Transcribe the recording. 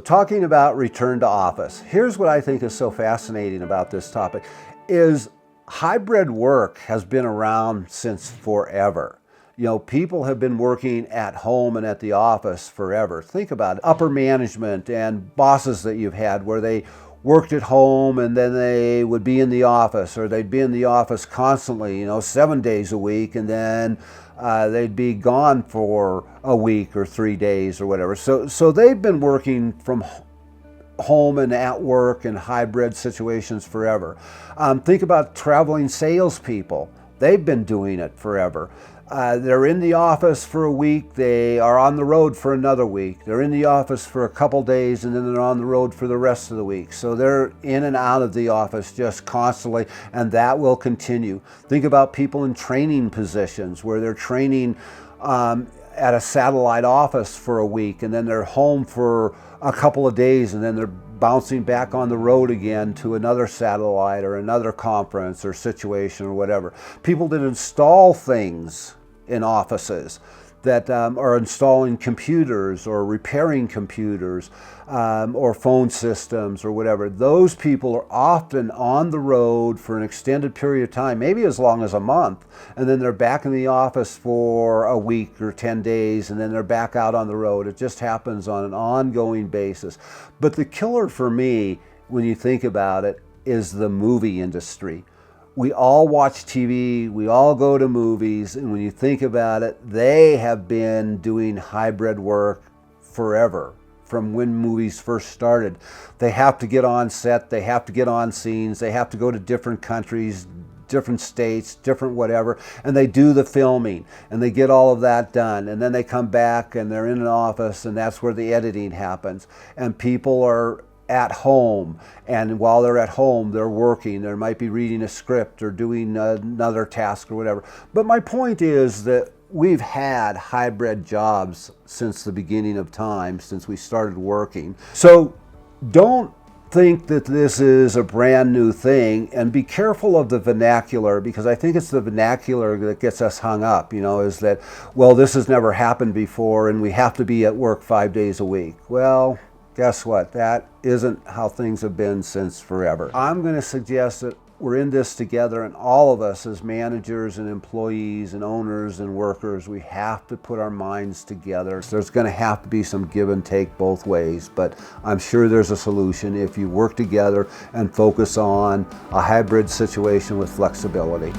Talking about return to office, here's what I think is so fascinating about this topic is hybrid work has been around since forever. People have been working at home and at the office forever. Think about it. Upper management and bosses that you've had where they worked at home and then they would be in the office, or they'd be in the office constantly, 7 days a week, and then they'd be gone for a week or 3 days or whatever. So they've been working from home and at work in hybrid situations forever. Think about traveling salespeople. They've been doing it forever. They're in the office for a week, they are on the road for another week. They're in the office for a couple days and then they're on the road for the rest of the week. So they're in and out of the office just constantly, and that will continue. Think about people in training positions where they're training at a satellite office for a week and then they're home for a couple of days and then they're bouncing back on the road again to another satellite or another conference or situation or whatever. People that install things in offices that are installing computers or repairing computers or phone systems or whatever. Those people are often on the road for an extended period of time, maybe as long as a month, and then they're back in the office for a week or 10 days, and then they're back out on the road. It just happens on an ongoing basis. But the killer for me, when you think about it, is the movie industry. We all watch TV, we all go to movies, and when you think about it, they have been doing hybrid work forever, from when movies first started. They have to get on set, they have to get on scenes, they have to go to different countries, different states, different whatever, and they do the filming, and they get all of that done, and then they come back and they're in an office, and that's where the editing happens, and people are at home, and while they're at home they're working. They might be reading a script or doing another task or whatever. But my point is that we've had hybrid jobs since the beginning of time, since we started working. So don't think that this is a brand new thing, and be careful of the vernacular, because I think it's the vernacular that gets us hung up, is that, well, this has never happened before and we have to be at work 5 days a week. Well, guess what? That isn't how things have been since forever. I'm going to suggest that we're in this together, and all of us as managers and employees and owners and workers, we have to put our minds together. There's going to have to be some give and take both ways, but I'm sure there's a solution if you work together and focus on a hybrid situation with flexibility.